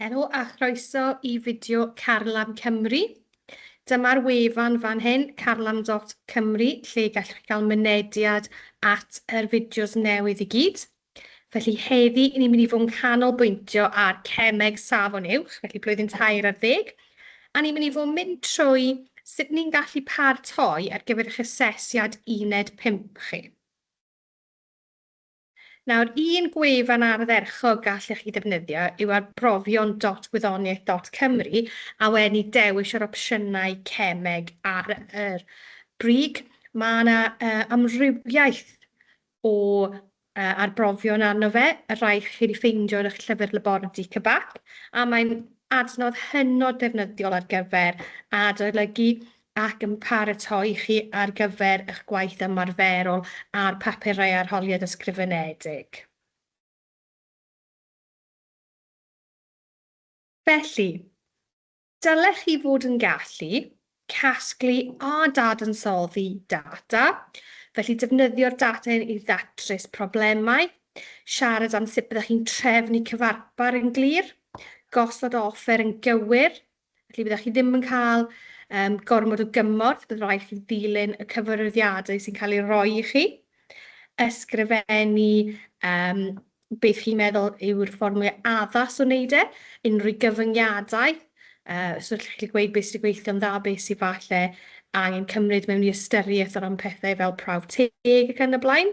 Helo a chroeso i fideo Carlam Cymru. Dyma'r wefan fan hyn, carlam.cymru, lle gallwch chi gael mynediad at yr fideos newydd i gyd. Felly heddi, ni'n mynd i fod yn canolbwyntio ar Cemeg Safon Uwch, felly blwyddyn 2 ar 10. A ni'n mynd i fod yn mynd trwy sut ni'n gallu paratoi ar gyfer eich asesiad Uned 5 chi. Nawr, un gwefan ardderchog gallech chi ddefnyddio yw arbrofion.gwyddoniaeth.cymru a wedyn i dewis yr opsiynau Cemeg ar yr brig. Mae yna amrywiaeth o arbrofion arno fe, y rhai chi wedi ffeindio yn eich llyfr labordy cybac, a mae'n adnodd hynod defnyddiol ar gyfer adolygu ac yn paratoi chi ar gyfer eich gwaith ymarferol a'r papurau arholiad ysgrifenedig. Felly, dylech chi fod yn gallu casglu a dadansoddi data, felly defnyddio'r data i ddatrys problemau, siarad am sut byddech chi'n trefnu cyfarpar yn glir, gosod offer yn gywir, felly byddech chi ddim yn cael gormod o gymorth, bydd rhaid chi ddilyn y cyfarwyddiadau sy'n cael ei roi i chi, ysgrifennu beth chi'n meddwl yw'r ffordd mwy addas o wneud e, unrhyw gyfyngiadau, so allwch chi gweud beth sy'n gweithio yn dda, beth sy'n falle angen cymryd mewn i ystyriaeth o ran pethau fel prawf teg ac yn y blaen.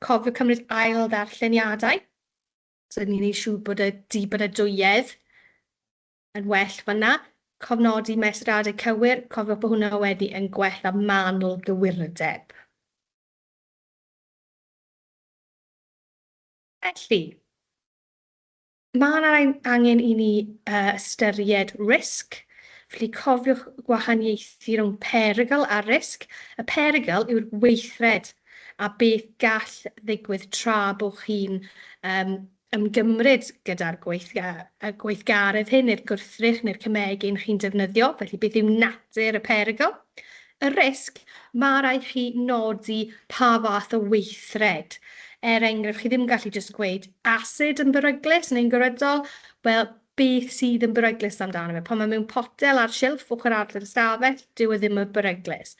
Cofio cymryd ail ddarlleniadau, so ni'n ei siŵr bod y dibynadwyedd yn well fan'na. Cofnodi mesuriadau cywir, cofio bod hwnna wedi yn gwella manwl gywirdeb. Felly, mae angen i ni ystyried risg. Felly cofiwch gwahaniaethu rhwng perygl a risg. Y perygl yw'r weithred a beth gall ddigwydd tra bod chi'n ymgymryd gyda'r gweithgaredd hyn, neu'r gwrthrych neu'r cymegyn chi'n defnyddio, felly beth yw natur y perygl. Y risg, mae rhaid chi nodi pa fath o weithred. Enghraifft, chi ddim yn gallu jyst gweud asid yn beryglus neu'n gyrydol, wel, beth sydd yn beryglus amdano fe. Pan mae mewn potel ar silff ochr arall y stafell, dyw e ddim yn beryglus.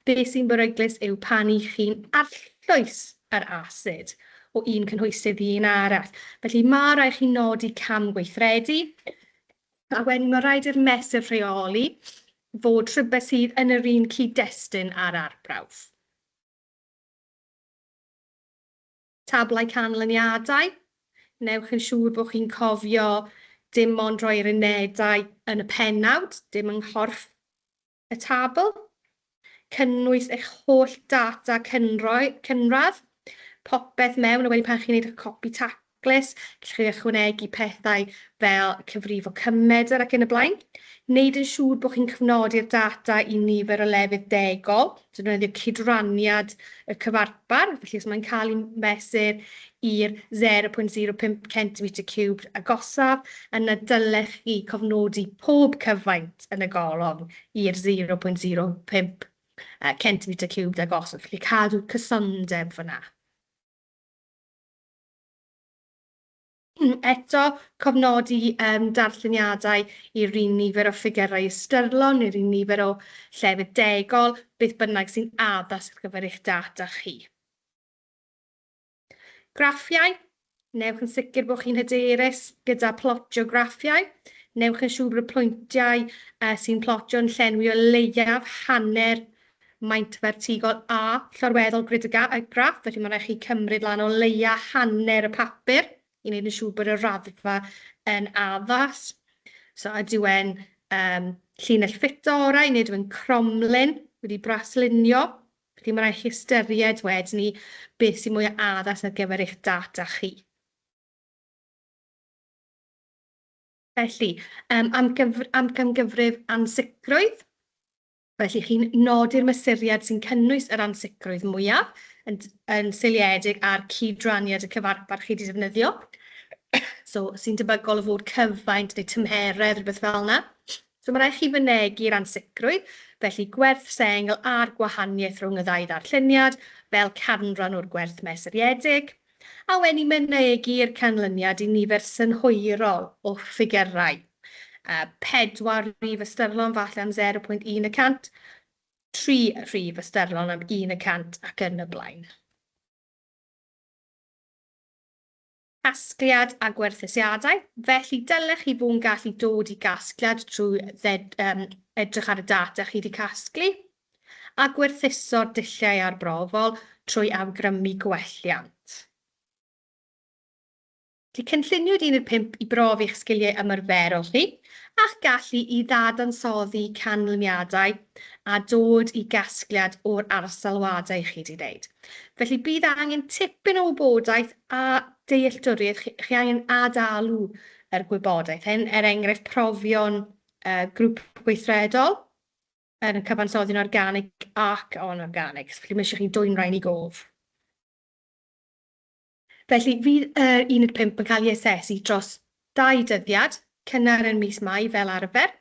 Beth sy'n beryglus yw pan i chi'n arllwys yr asid o un cynhwysydd i un arall. Felly mae rhaid chi nodi cam gweithredu, a wedyn mae rhaid i'r mesur rheoli fod rhywbeth sydd yn yr un cyd-destun ar arbrawf. Tablau canlyniadau. Newch yn siŵr bod chi'n cofio dim ond roi'r unedau yn y pennawd, dim yng nghorff y tabl. Cynnwys eich holl data cynradd, popeth mewn, a wedyn pan chi'n gwneud eich copi taclus, gallwch chi ychwanegu pethau fel cyfrifo cymedr ac yn y blaen. Wneud yn siŵr bod chi'n cyfnodi'r data i nifer o lefydd degol, so defnyddio cydranniad y cyfarpar, felly os mae'n cael ei mesur i'r 0.05 cm3 agosaf, yna dylech chi cofnodi pob cyfaint yn y golofn i'r 0.05 cm3 agosaf, felly cadw cysondeb fyna. Eto, cofnodi darlleniadau i'r un nifer o ffigurau ystyrlon, i'r un nifer o llefydd degol, beth bynnag sy'n addas ar gyfer eich data chi. Graffiau. Newch yn sicr bod chi'n hyderus gyda plotio graffiau. Newch yn siŵr bod y pwyntiau sy'n plotio yn llenwi o leiaf hanner maint vertigol a llorweddol grid y graff, felly mae'n rhaid chi cymryd lan o leia hanner y papur i wneud yn siŵr bod y raddfa yn addas. So ydyw e'n llinell ffito orau, neu ydyw e'n cromlin wedi braslunio. Felly mae'n rhaid chi ystyried wedyn ni beth sy'n mwy addas ar gyfer eich data chi. Felly, amcangyfrif ansicrwydd. Felly chi'n nodi'r mesuriad sy'n cynnwys yr ansicrwydd mwyaf, yn seiliedig ar cydranniad y cyfarpar chi wedi defnyddio. So, sy'n debygol o fod cyfaint neu tymheredd, rhywbeth fel yna. So, mae rhaid chi fynegu'r ansicrwydd, felly gwerth sengl a'r gwahaniaeth rhwng y ddau ddarlleniad, fel canran o'r gwerth mesuriedig. A wedi mynegu'r canlyniad i nifer synhwyrol o ffigurau. 4 rhif ystyrlon falle am 0.1%, 3 rhif ystyrlon am 1% ac yn y blaen. Casgliad a gwerthusiadau, felly dylech chi fod yn gallu dod i gasgliad trwy edrych ar y data chi wedi casglu, a gwerthuso'r dulliau arbrofol trwy awgrymu gwelliant. Felly cynlluniwyd 1.5 i brofi eich sgiliau ymarferol chi, a'ch gallu i ddadansoddi canlyniadau a dod i gasgliad o'r arsalwadau chi wedi wneud. Felly bydd angen tipyn o wybodaeth a dealltwriaeth chi angen adalw yr gwybodaeth. Hyn enghraifft profion grŵp gweithredol yn y cyfansoddion organig ac anorganig. Felly mae eisiau chi dwy'n rhain i gof. Felly fydd 1.5 yn cael ei asesu dros 2 dyddiad, cynnar yn mis Mai fel arfer.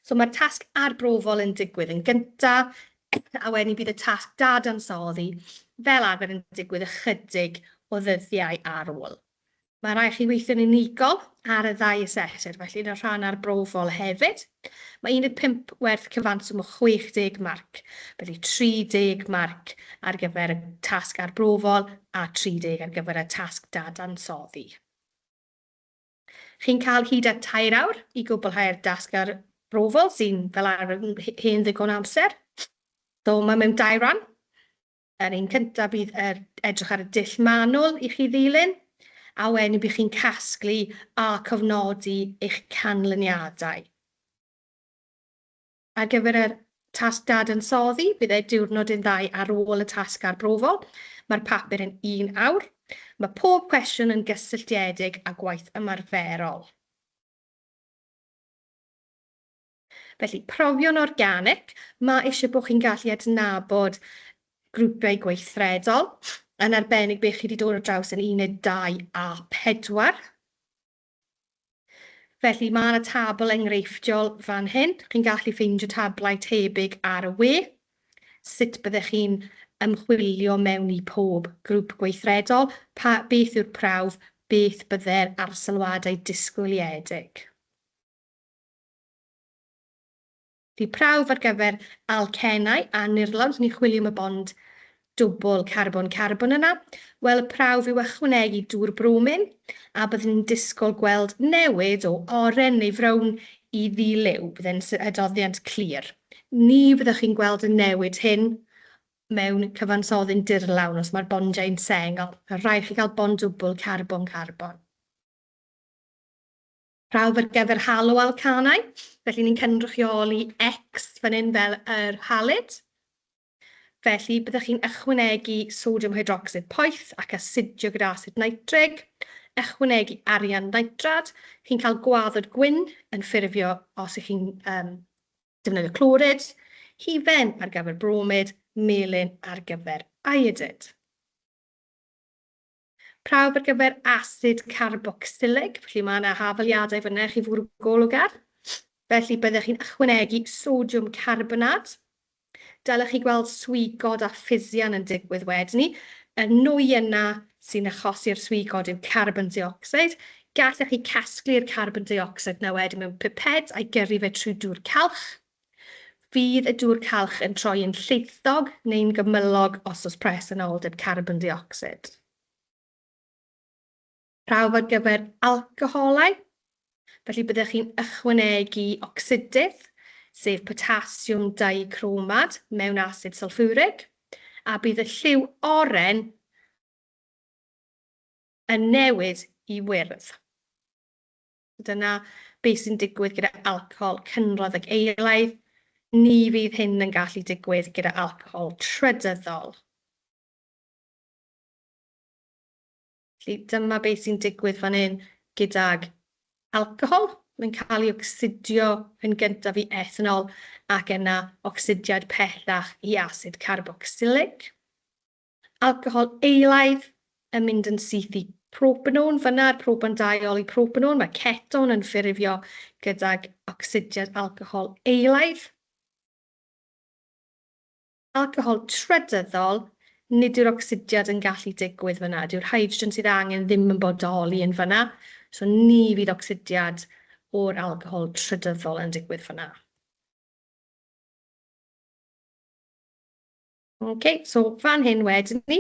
So mae'r tasg arbrofol yn digwydd yn gyntaf, a wedyn bydd y tasg dadansoddi fel arfer yn digwydd ychydig o ddyddiau ar ôl. Mae rhaid chi weithio'n unigol ar y 2 asesiad, felly yn y rhan arbrofol hefyd. Mae 1.5 werth cyfanswm o 60 marc, felly 30 marc ar gyfer y tasg arbrofol a 30 ar gyfer y tasg dadansoddi. Chi'n cael hyd at 2 awr i gwblhau'r dasg arbrofol sy'n fel arfer hen ddigon amser. So mae mewn 2 ran. Yr un cyntaf bydd edrych ar y dull manwl i chi ddilyn, a wedyn bydd chi'n casglu a cofnodi eich canlyniadau. Ar gyfer y tasg dadansoddi, bydd e diwrnod yn 2 ar ôl y tasg arbrofol. Mae'r papur yn 1 awr. Mae pob cwestiwn yn gysylltiedig â gwaith ymarferol. Felly, profion organic, mae eisiau bod chi'n gallu adnabod grwpiau gweithredol, yn arbennig beth chi wedi dod o draws yn Uned 2 a 4. Felly mae yna tabl enghreifftiol fan hyn. Chi'n gallu ffeindio tablau tebyg ar y we. Sut byddech chi'n ymchwilio mewn i pob grŵp gweithredol, beth yw'r prawf, beth bydde'r arsalwadau disgwyliedig. Felly prawf ar gyfer alcenau a nirlawd, ni'n chwilio am y bond dwbl carbon-carbon yna. Wel, y prawf yw ychwanegu dŵr bromin, a byddwn ni'n disgwyl gweld newid o oren neu frown i ddilyw, byddai'n adoddiant clir. Ni byddwch chi'n gweld y newid hyn mewn cyfansoddi'n dirlawn os mae'r bondiau'n sengl. Rhaid chi cael bond dwbl carbon-carbon. Prawf ar gyfer halw alcanau, felly ni'n cynrychioli X fan hyn fel yr halyd. Felly byddwch chi'n ychwanegu sodium hydroxide poeth ac asidio gyda asid nitrig, ychwanegu arian nitrad, chi'n cael gwaddod gwyn yn ffurfio os ych chi'n defnyddio clorid, hufen ar gyfer bromid, melyn ar gyfer iodid. Prawf ar gyfer asid carboxylig, felly mae yna hafaliadau fyna chi fwrw golwg ar. Felly byddwch chi'n ychwanegu sodium carbonat. Dylech chi gweld swigod a ffisian yn digwydd wedyn ni. Y nwy yna sy'n achosi'r swigod yw carbon dioxide. Gallech chi casglu'r carbon dioxide na wedyn mewn piped a'i gyrru fe trwy dŵr calch. Fydd y dŵr calch yn troi yn lleithog neu'n gymylog os oes presenoldeb carbon dioxide. Prawf ar gyfer alcoholau. Felly byddwch chi'n ychwanegu ocsidydd, sef potasiwm dichromad mewn asid sulfwrig, a bydd y lliw oren yn newid i wyrdd. Dyna beth sy'n digwydd gyda alcohol cynradd ac eilaidd. Ni fydd hyn yn gallu digwydd gyda alcohol trydyddol. Felly dyma beth sy'n digwydd fan hyn gydag alcohol. Mae'n cael ei ocsidio yn gyntaf i ethanol ac yna ocsidiad pellach i asid carboxylig. Alcohol eilaidd yn mynd yn syth i propanon, fyna'r propan-diol i propanon. Mae keton yn ffurfio gydag ocsidiad alcohol eilaidd. Alcohol trydyddol nid yw'r ocsidiad yn gallu digwydd fyna. Dyw'r hydrogen sydd angen ddim yn bodoli yn fyna. So ni fydd ocsidiad o'r alcohol trydyddol yn digwydd fyna. Okay, so fan hyn wedyn ni,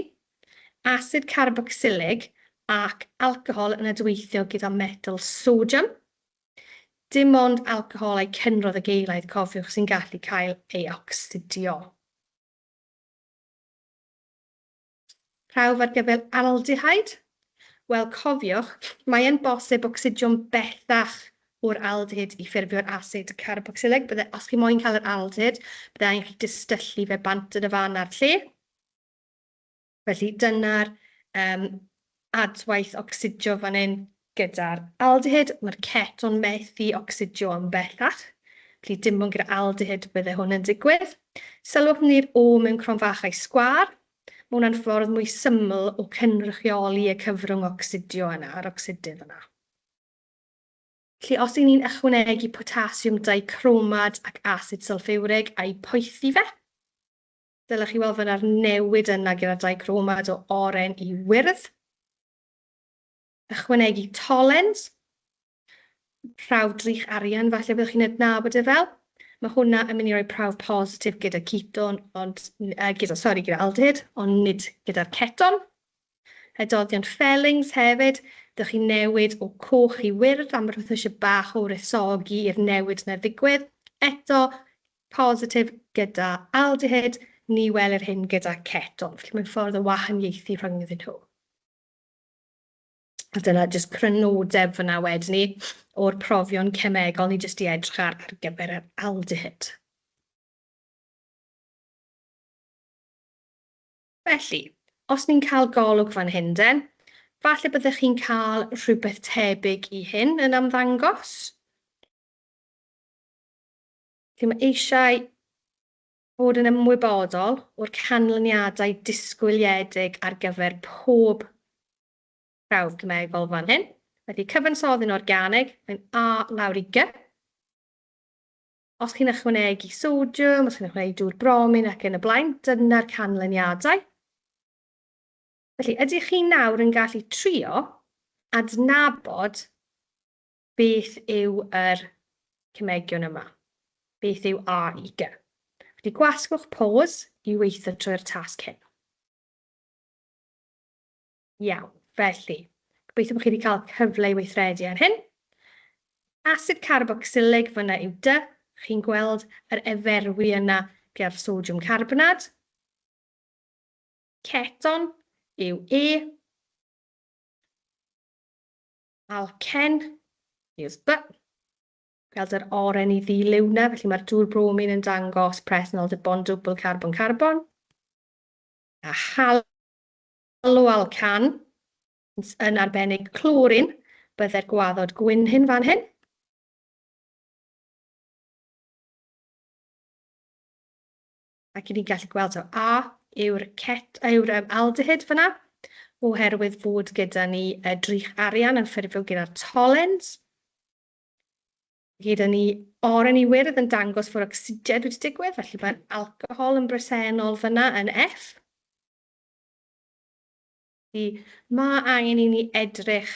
asid carboxylig ac alcohol yn adweithio gyda metal sodium. Dim ond alcohol a'i cynrodd y geilaidd, cofiwch, sy'n gallu cael ei ocsidio. Prawf ar gyfer aldehyde. Wel, cofiwch, mae yn bosib ocsidio'n bellach o'r aldehyd i ffurfio'r asid carboxylig. Os chi moyn cael yr aldehyd, bydde angen chi distyllu fe bant yn y fan ar lle. Felly dyna'r adwaith ocsidio fan hyn gyda'r aldehyd. Mae'r ceton methu ocsidio yn bellach. Felly dim ond gyda aldehyd bydde hwn yn digwydd. Sylwch ni'r O mewn cronfachau sgwar. Mae hwnna'n ffordd mwy syml o cynrychioli y cyfrwng ocsidio yna, yr ocsidydd yna. Felly, os y'n ni'n ychwanegu potasiwm dichromad ac asid sylffywrig a'i poethi fe, dylech chi weld fyna'r newid yna gyda dichromad o oren i wyrdd. Ychwanegu tolens, prawf drych arian, falle byddwch chi'n adnabod e fel. Mae hwnna yn mynd i roi prawf positif gyda keton, gyda aldehyd, ond nid gyda'r ceton. Adoddion Fellings hefyd, dych chi'n newid o coch i wyrdd, am rwy'n eisiau bach o resogi i'r newid yna ddigwydd. Eto, positif gyda aldehyd, ni welir hyn gyda ceton. Felly mae'n ffordd o wahaniaethu rhwngddyn nhw. A dyna jyst crynodeb fyna wedyn ni o'r profion cemegol ni jyst i edrych ar gyfer yr aldehyd. Felly, os ni'n cael golwg fan hyn den, falle byddech chi'n cael rhywbeth tebyg i hyn yn ymddangos. Felly mae eisiau bod yn ymwybodol o'r canlyniadau disgwyliedig ar gyfer pob prawf cemegol fan hyn. Felly cyfansoddi'n organig, mae'n A lawr i G. Os chi'n ychwanegu sodiwm, os chi'n ychwanegu dŵr bromin ac yn y blaen, dyna'r canlyniadau. Felly, ydych chi nawr yn gallu trio adnabod beth yw yr cemegion yma? Beth yw A i G? Felly, gwasgwch pause i weithio trwy'r tasg hyn. Iawn, felly, gobeithio bod chi wedi cael cyfle i weithredu ar hyn. Asid carboxylig fyna yw D. Chi'n gweld yr eferwi yna gyda'r sodiwm carbonad. Ceton yw E. Alken yw'r B. Gweld yr oren i ddilyw yna, felly mae'r dŵr bromin yn dangos presenoldeb y bond dwbl carbon-carbon. A haloalcan yn arbennig clorin, byddai'r gwaddod gwyn hyn fan hyn. Ac ni'n gallu gweld o A yw'r aldehyd fyna, oherwydd fod gyda ni drych arian yn ffurfio gyda'r tolens. Gyda ni oren i wyrdd yn dangos fod ocsidiad wedi digwydd, felly mae'r alcohol yn bresennol fyna yn F. Mae angen i ni edrych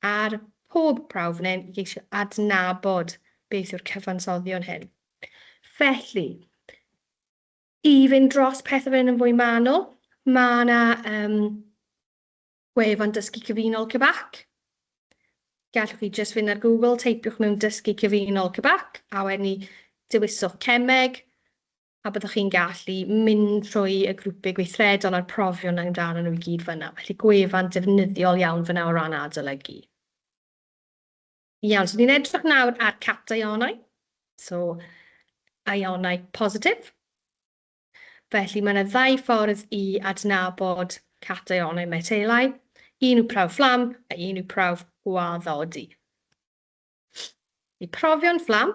ar pob prawf yn i geisio adnabod beth yw'r cyfansoddion hyn. Felly, i fynd dros pethau fan yn fwy manwl, mae yna gwefan dysgu cyfunol Cybac. Gallwch chi jyst fynd ar Google, teipiwch mewn dysgu cyfunol Cybac, a wedyn ni dewiswch Cemeg, a byddwch chi'n gallu mynd trwy y grwpiau gweithredol a'r profion amdano nhw i gyd fyna. Felly gwefan defnyddiol iawn fyna o ran adolygu. Iawn, so ni'n edrych nawr ar cationau. So, ionau positif. Felly mae yna ddau ffordd i adnabod cationau metelau. Un yw prawf fflam a un yw prawf gwaddodi. I profion fflam,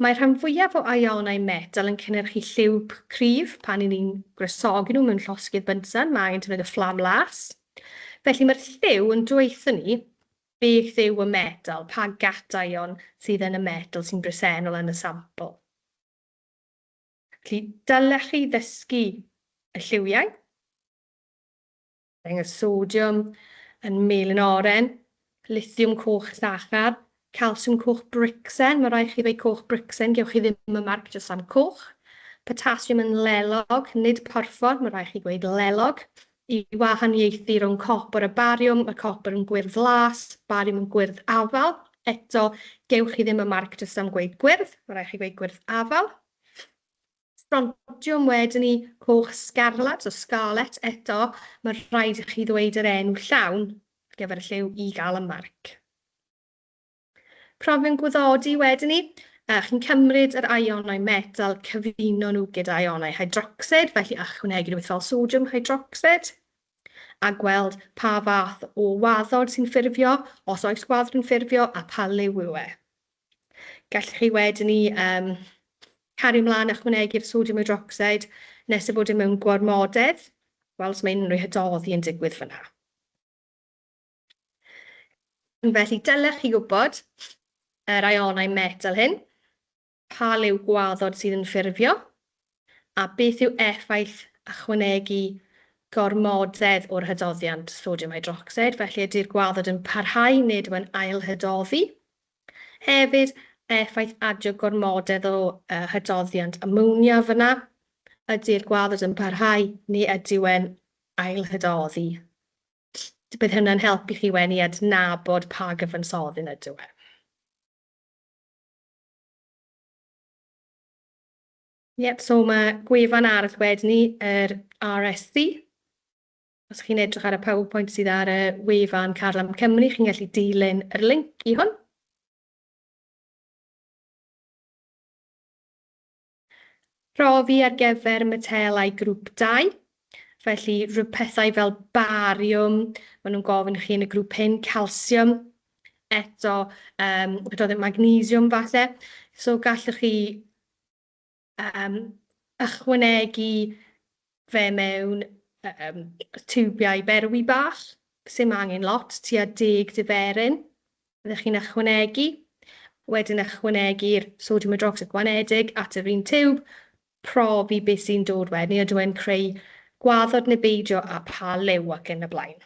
mae rhan fwyaf o ionau metal yn cynhyrchu lliw cryf pan ni'n gwresogi nhw mewn llosgiad bynsen, mae angen defnyddio fflam las. Felly mae'r lliw yn dweithio ni beth yw y metal, pa gation sydd yn y metal sy'n bresennol yn y sampl. Felly dylech chi ddysgu y lliwiau. y sodiwm yn melyn oren, lithiwm coch llachar, calsiwm coch bricsen, mae rhaid chi ddweud coch bricsen, gewch chi ddim y marc jyst am coch. Potasiwm yn lelog, nid porffor, mae rhaid chi gweud lelog. I wahaniaethu rhwng copr a bariwm, mae copr yn gwyrdd las, bariwm yn gwyrdd afal. Eto, gewch chi ddim y marc jyst am gweud gwyrdd, mae rhaid chi gweud gwyrdd afal. Strontiwm wedyn ni coch scarlat o scarlet. Eto, mae rhaid i chi ddweud yr enw llawn ar gyfer y lliw i gael y marc. Profion gwyddodi wedyn ni. Chi'n cymryd yr ionau metal, cyfuno nhw gyda ionau hydroxyd, felly ychwanegu rhywbeth fel sodiwm hydroxyd, a gweld pa fath o waddod sy'n ffurfio, os oes gwaddod yn ffurfio, a pa liw yw e. Gallwch chi wedyn ni cario ymlaen ychwanegu'r sodiwm hydroxyd nes y bod yn mewn gormodedd, wel os mae unrhyw hydoddi yn digwydd fyna. Felly, dylech chi gwybod yr ionau metal hyn, pa liw gwaddod sydd yn ffurfio, a beth yw effaith ychwanegu gormodedd o'r hydoddiant sodiwm hydroxyd, felly ydy'r gwaddod yn parhau nid yn ailhydoddi. Hefyd, effaith adio gormodedd o hydoddiant ammonia fyna, ydy'r gwaddod yn parhau neu ydyw e'n ailhydoddi. Bydd hynny'n helpu chi wedi adnabod pa gyfansoddyn ydw e. So mae gwefan arall wedyn ni, yr RSC. Os chi'n edrych ar y PowerPoint sydd ar y wefan Carlam Cymru, chi'n gallu dilyn yr link i hwn. Profi ar gyfer metelau grŵp 2. Felly, rhyw pethau fel bariwm, maen nhw'n gofyn chi yn y grŵp hyn, calsiwm, eto, magnesiwm falle. So, gallwch chi ychwanegu fe mewn tiwbiau berwi bach, sy'n angen lot, tua 10 diferyn. Byddwch chi'n ychwanegu, wedyn ychwanegu'r sodiwm hydroxyd gwanedig at yr un tiwb, profi beth sy'n dod wedyn, ydw e'n creu gwaddod neu beidio a pa liw ac yn y blaen.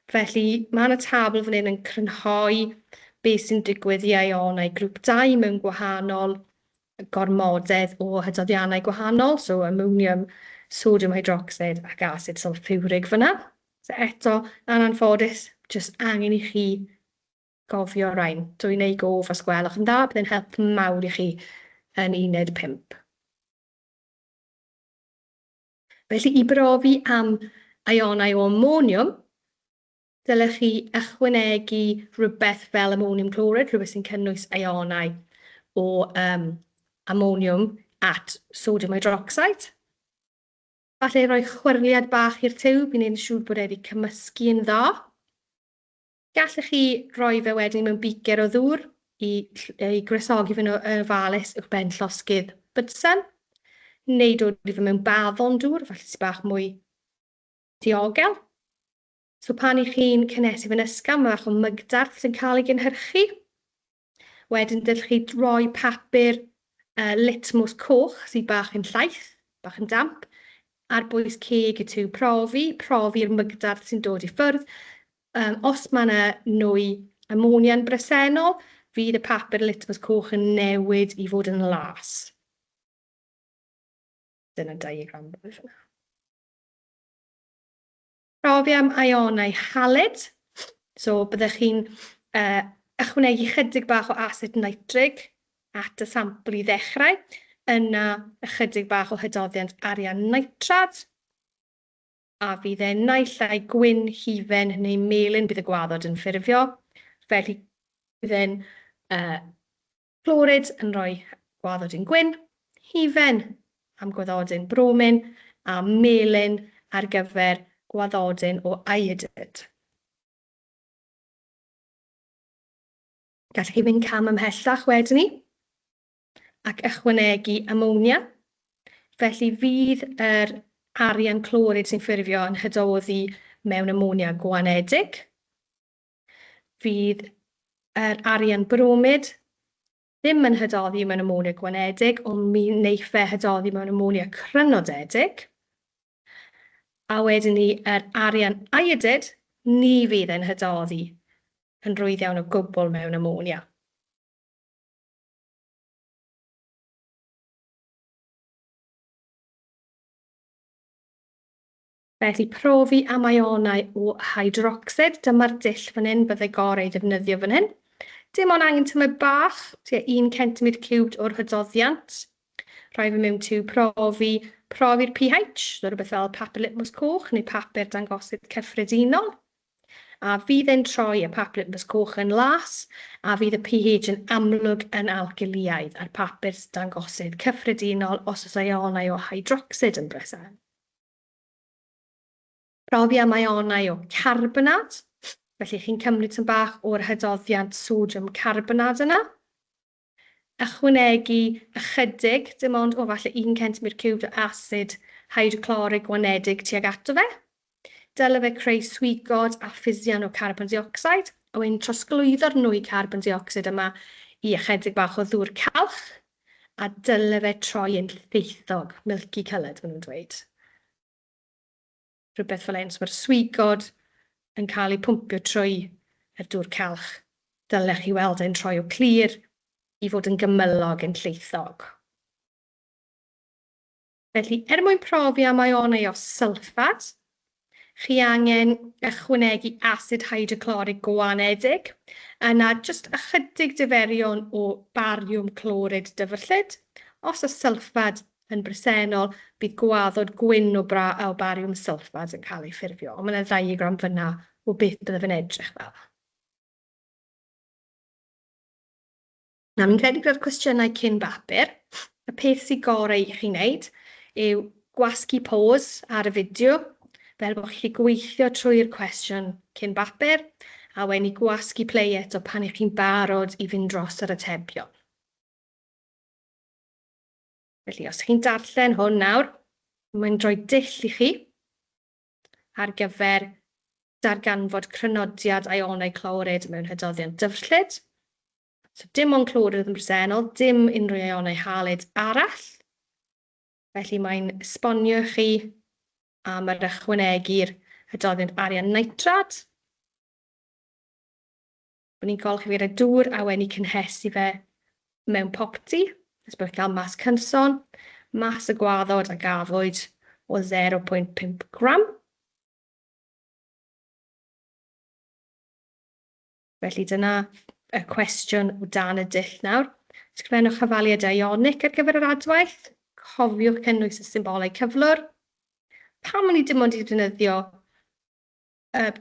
Felly, mae yna tabl fan hyn yn crynhoi beth sy'n digwydd i ionau grŵp 2 mewn gwahanol gormodedd o hydoddiannau gwahanol, so ammonium, sodiwm hydroxyd ac asid sulfuric fyna. So eto, yn anffodus, jyst angen i chi gofio rhain. Dwi'n ei gof os gwelwch yn dda, byddai'n help mawr i chi yn uned 5. Felly, i brofi am ionau o ammoniwm, dylech chi ychwanegu rhywbeth fel ammonium chloride, rhywbeth sy'n cynnwys ionau o ammoniwm at sodiwm hydroxide. Falle rhoi chwyrliad bach i'r tiwb i wneud yn siŵr bod wedi cymysgu yn dda. Gallwch chi roi fe wedyn mewn bicer o ddŵr i gresogi fe'n ofalus uwch ben llosgydd bydsen, neu dod i fe mewn baddon dŵr, falle sy'n bach mwy diogel. So pan i chi'n cynnesu fe'n ysgafn, mae bach o mygdarth sy'n cael ei gynhyrchu. Wedyn dylech chi droi papur litmus coch sydd bach yn llaeth, bach yn damp, ar bwys ceg y tiwb profi'r mygdarth sy'n dod i ffwrdd. Os mae yna nwy ammonia'n bresennol, fydd y papur litmus coch yn newid i fod yn las. Dyna'r diagram bydd yna. Profi am ionau haled. So byddech chi'n ychwanegu chydig bach o asid nitrig at y sampl i ddechrau. Yna ychydig bach o hydoddiant arian nitrad. A fydd e naill ai gwyn, hufen neu melyn bydd y gwaddod yn ffurfio. Felly bydd e'n chlorid yn rhoi gwaddod yn gwyn, hufen am gwaddodyn bromin a melyn ar gyfer gwaddodyn o iodid. Gallwch chi fynd cam ymhellach wedyn ni ac ychwanegu ammonia. Felly fydd yr arian clorid sy'n ffurfio yn hydoddi mewn ammonia gwanedig. Fydd yr arian bromid ddim yn hydoddi mewn ammonia gwanedig, ond mi neiff e hydoddi mewn ammonia crynodedig. A wedyn ni, yr arian iodid, ni fydd yn hydoddi yn rwydd iawn o gwbl mewn amonia. Felly, profi am ionau o hydroxid. Dyma'r dull fan hyn, byddai gorau defnyddio fan hyn. Dim ond angen tymau bach, tua 1 cm³ o'r hydoddiant. Rhoi fe mewn tiw profi'r pH, rhywbeth fel papur litmus coch neu papur dangosydd cyffredinol. A fydd e'n troi y papur litmus coch yn las, a fydd y pH yn amlwg yn algyliaidd a'r papur dangosydd cyffredinol os oes ionau o hydroxid yn bresent. Profi am ionau o carbonat. Felly chi'n cymryd yn bach o'r hydoddiant sodium carbonat yna. Ychwanegu ychydig, dim ond o falle 1 cm³ o asid hydrochloric wanedig tuag ato fe. Dyle fe creu swigod a ffisian o carbon dioxide, a wedyn trosglwyddo'r nwy carbon dioxide yma i ychydig bach o ddŵr calch, a dyle fe troi yn lleithog, milky coloured, maen nhw'n dweud. Rhywbeth fel hyn, so mae'r swigod yn cael ei pwmpio trwy y dŵr calch. Dylech chi weld e'n troi o clir i fod yn gymylog yn lleithog. Felly, mwyn profi am ionau o sylffad, chi angen ychwanegu asid hydrochloric gwanedig, yna jyst ychydig diferion o bariwm clorid dyfrllyd. Os y sylffad yn bresennol, bydd gwaddod gwyn o bariwm sylffad yn cael ei ffurfio. Ond mae'n ddiagram fyna o beth bydde fe'n edrych fel. Na, mi'n credu gyda'r cwestiynau cyn bapur, y peth sy'n gorau i chi wneud yw gwasgu pause ar y fideo, fel bod chi'n gweithio trwy'r cwestiwn cyn bapur, a wedyn i gwasgu play eto pan ych chi'n barod i fynd dros yr atebion. Felly, os chi'n darllen hwn nawr, mae'n rhoi dull i chi ar gyfer darganfod crynodiad ionau clorid mewn hydoddiant dyfrllyd. So, dim ond clorid yn bresennol, dim unrhyw ionau halyd arall. Felly, mae'n esbonio chi am yr ychwanegu'r hydoddiant arian nitrad. Bod ni'n golchi fe'r dŵr a wedyn i cynhesu fe mewn popty. Ysbryd cael mas cynson, mas y gwaddod a gafwyd o 0.5 gram. Felly dyna y cwestiwn o dan y dull nawr. Sgrifennwch chyfaliad ionic ar gyfer yr adwaith. Cofiwch cynnwys y symbolau cyflwr. Pam o'n i dim ond i defnyddio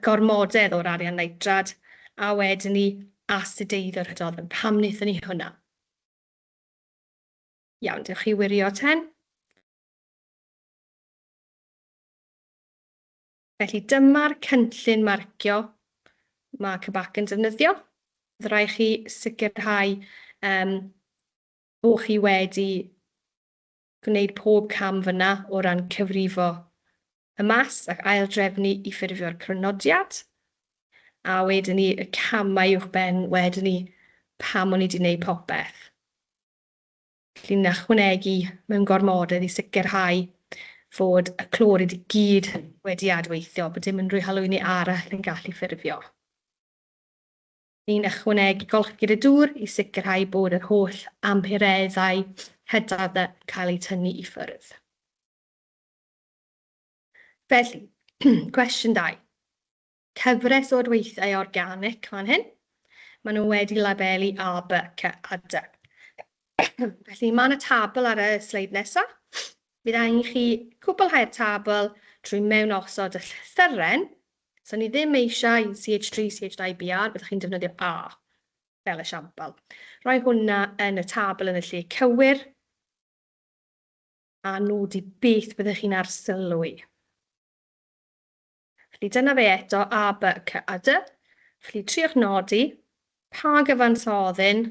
gormodedd o'r arian nitrad a wedyn ni asideiddio'r hydoddiant. Pam wnaethon ni hwnna? Iawn, diolch chi wirio ten. Felly dyma'r cynllun marcio mae Cybac yn defnyddio. Bydd rhaid chi sicrhau bod chi wedi gwneud pob cam fyna o ran cyfrifo y mas ac aildrefnu i ffurfio'r crynodiad. A wedyn ni y camau uwch ben wedyn ni pam o'n i wedi gwneud popeth. Felly'n ychwanegu mewn gormodedd i sicrhau fod y clorid i gyd wedi adweithio, bod dim unrhyw halwyni arall yn gallu ffurfio. Ni'n ychwanegu golchi gyda dŵr i sicrhau bod yr holl ampureddau hydad yn cael eu tynnu i ffwrdd. Felly, cwestiwn 2. Cyfres o adweithiau organic fan hyn. Maen nhw wedi labelu A, B, C a D. Felly, mae yna tabl ar y sleid nesaf. Bydd angen chi cwblhau'r tabl trwy mewn osod y llythyren. So, ni ddim eisiau CH3, CH2, Br, byddwch chi'n defnyddio A fel esiampl. Rhoi hwnna yn y tabl yn y lle cywir a nodi beth byddwch chi'n ar sylw i. Felly, dyna fe eto A, B, C a D. Felly, triwch nodi pa gyfansoddyn,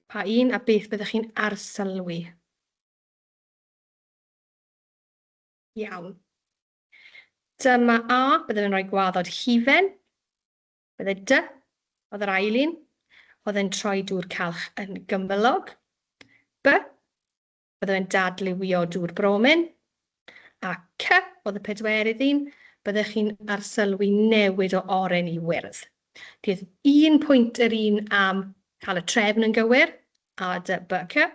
pa un a beth byddwch chi'n ar sylw i. Iawn. Dyma A, byddwn yn rhoi gwaddod hufen. Bydde D, oedd yr ail un, oedd yn troi dŵr calch yn gymylog. B, byddwn yn dadlywio dŵr bromin. a C oedd y pedwerydd un, byddech chi'n arsylwi newid o oren i wyrdd. Bydd 1 pwynt yr un am cael y trefn yn gywir, a dy B C,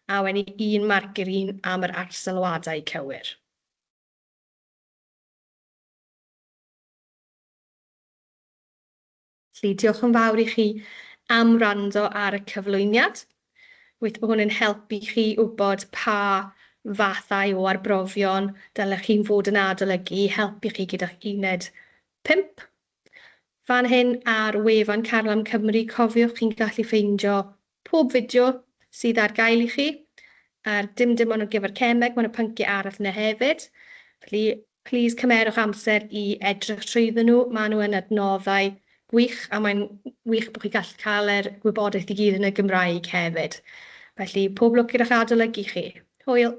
a wedyn 1 marc yr un am yr arsylwadau cywir. Felly, diolch yn fawr i chi am wrando ar y cyflwyniad. Bydd hwn yn helpu chi wybod pa fathau o arbrofion dylech chi'n fod yn adolygu i helpu chi gyda'ch uned 5. Fan hyn ar wefan Carlam Cymru, cofiwch chi'n gallu ffeindio pob fideo sydd ar gael i chi. Dim ond ar gyfer Cemeg, mae'n y pynciau arall yna hefyd. Felly, please cymerwch amser i edrych trwyddyn nhw. Maen nhw yn adnoddau gwych, a mae'n wych bod chi gallu cael yr gwybodaeth i gyd yn y Gymraeg hefyd. Felly, pob lwc gyda'ch adolygu chi. Hwyl!